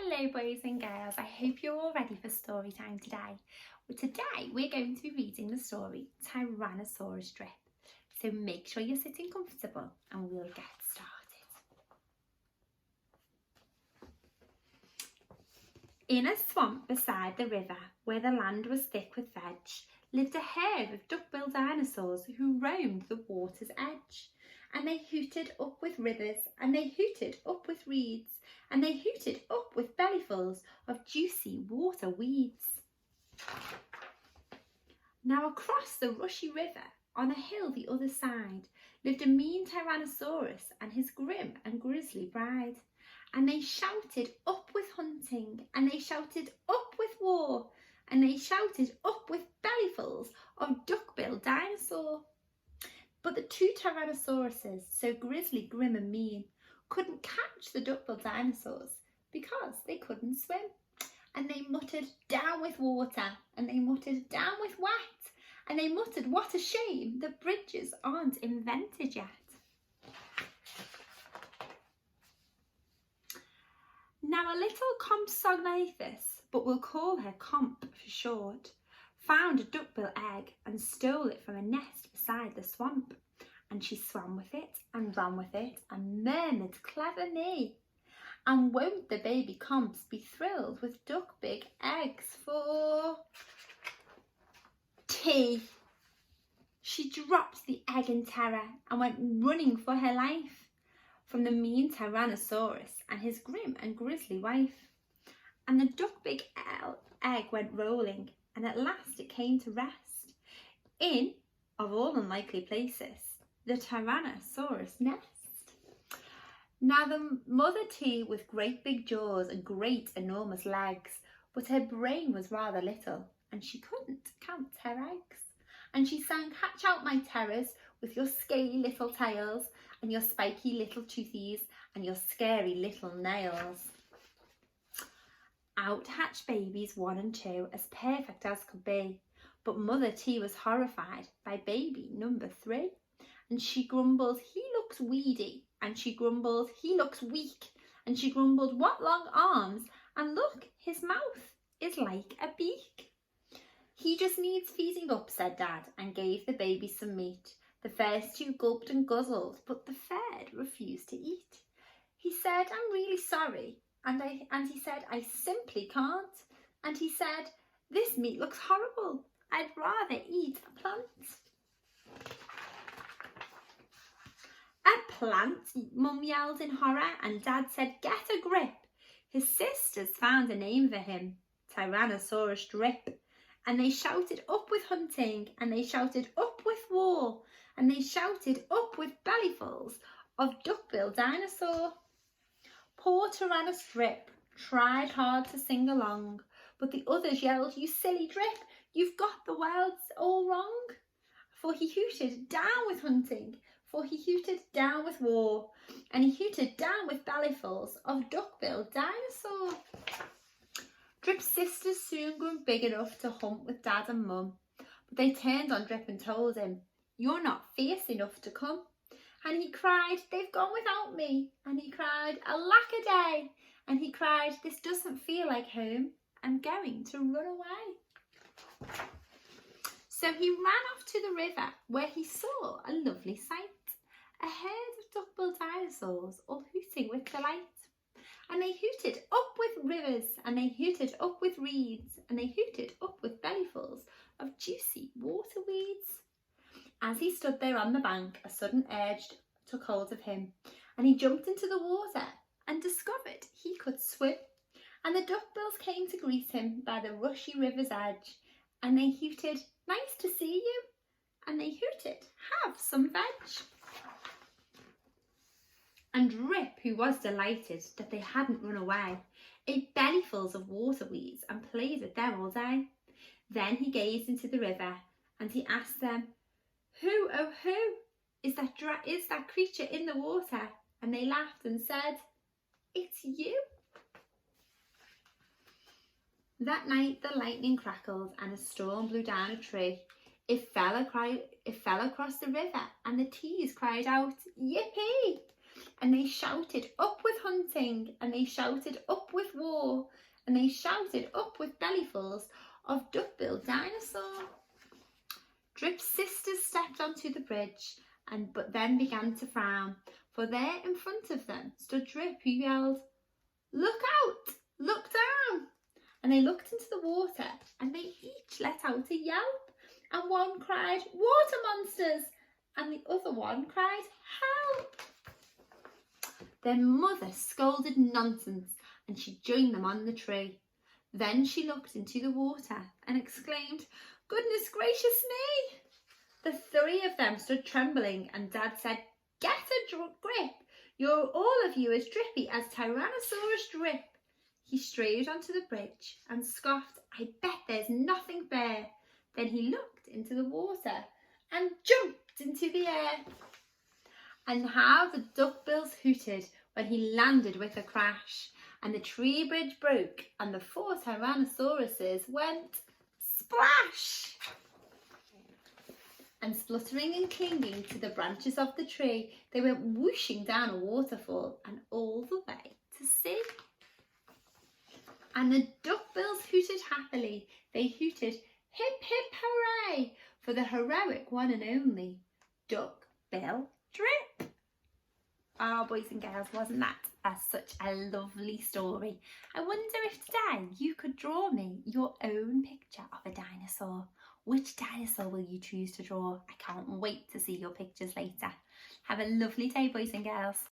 Hello boys and girls, I hope you're all ready for story time today. Today we're going to be reading the story Tyrannosaurus Drip. So make sure you're sitting comfortable and we'll get started. In a swamp beside the river, where the land was thick with veg, lived a herd of duck-billed dinosaurs who roamed the water's edge. And they hooted up with rivers, and they hooted up with reeds, and they hooted up with bellyfuls of juicy water weeds. Now across the rushy river, on a hill the other side, lived a mean Tyrannosaurus and his grim and grisly bride. And they shouted up with hunting, and they shouted up with war, and they shouted up with bellyfuls of duck-billed dinosaur. But the two Tyrannosauruses, so grisly, grim and mean, couldn't catch the duck-billed dinosaurs because they couldn't swim. And they muttered, down with water, and they muttered, down with wet, and they muttered, what a shame that bridges aren't invented yet. Now a little compsogna Eyfs, but we'll call her Comp for short, found a duck-bill egg and stole it from a nest beside the swamp. And she swam with it and ran with it and murmured, clever me. And won't the baby Comps be thrilled with duck-big eggs for tea? She dropped the egg in terror and went running for her life from the mean Tyrannosaurus and his grim and grisly wife. And the duck-big egg went rolling, and at last it came to rest in, of all unlikely places, the Tyrannosaurus nest. Now the mother tea with great big jaws and great enormous legs, but her brain was rather little, and she couldn't count her eggs. And she sang, hatch out my terrors with your scaly little tails, and your spiky little toothies, and your scary little nails. Out hatched babies 1 and 2, as perfect as could be, but Mother T was horrified by baby number 3. And she grumbled, he looks weedy, and she grumbled, he looks weak, and she grumbled, what long arms, and look, his mouth is like a beak. He just needs feeding up, said Dad, and gave the baby some meat. The first 2 gulped and guzzled, but the third refused to eat. He said, I'm really sorry. And he said, I simply can't. And he said, this meat looks horrible. I'd rather eat a plant. A plant, Mum yelled in horror, and Dad said, get a grip. His sisters found a name for him, Tyrannosaurus Drip. And they shouted up with hunting, and they shouted up with war, and they shouted up with bellyfuls of duck-billed dinosaur. Poor Tyrannosaurus Drip tried hard to sing along, but the others yelled, you silly Drip, you've got the words all wrong. For he hooted down with hunting, for he hooted down with war, and he hooted down with bellyfuls of duck-billed dinosaur. Drip's sisters soon grew big enough to hunt with Dad and Mum, but they turned on Drip and told him, you're not fierce enough to come. And he cried, they've gone without me. And he cried, alack-a-day. And he cried, this doesn't feel like home. I'm going to run away. So he ran off to the river, where he saw a lovely sight. A herd of duck-billed dinosaurs all hooting with delight. And they hooted up with rivers, and they hooted up with reeds, and they hooted up with bellyfuls of juicy water weeds. As he stood there on the bank, a sudden urge took hold of him, and he jumped into the water and discovered he could swim. And the duck-bills came to greet him by the rushy river's edge, and they hooted, nice to see you, and they hooted, have some veg. And Drip, who was delighted that they hadn't run away, ate bellyfuls of water weeds and played with them all day. Then he gazed into the river, and he asked them, who, oh who, is that creature in the water? And they laughed and said, it's you. That night the lightning crackled and a storm blew down a tree. It fell across the river, and the teas cried out, yippee! And and they shouted up with hunting, and they shouted up with war, and they shouted up with bellyfuls of duck-billed dinosaur. Drip's sisters stepped onto the bridge, but then began to frown, for there in front of them stood Drip, who yelled, "Look out! Look down!" And they looked into the water, and they each let out a yelp, and one cried, "Water monsters!" and the other one cried, "Help!" Their mother scolded nonsense, and she joined them on the tree. Then she looked into the water and exclaimed, "Goodness gracious me!" The three of them stood trembling, and Dad said, "Get a grip! You're all of you as drippy as Tyrannosaurus Drip." He strayed onto the bridge and scoffed, "I bet there's nothing there." Then he looked into the water and jumped into the air. And how the duckbills hooted when he landed with a crash, and the tree bridge broke, and the 4 Tyrannosauruses went splash! And spluttering and clinging to the branches of the tree, they went whooshing down a waterfall and all the way to sea. And the duckbills hooted happily. They hooted, "Hip, hip, hooray!" for the heroic one and only Duck-Bill Drip. Oh, boys and girls, wasn't that such a lovely story? I wonder if today you could draw me your own picture of a dinosaur. Which dinosaur will you choose to draw? I can't wait to see your pictures later. Have a lovely day, boys and girls.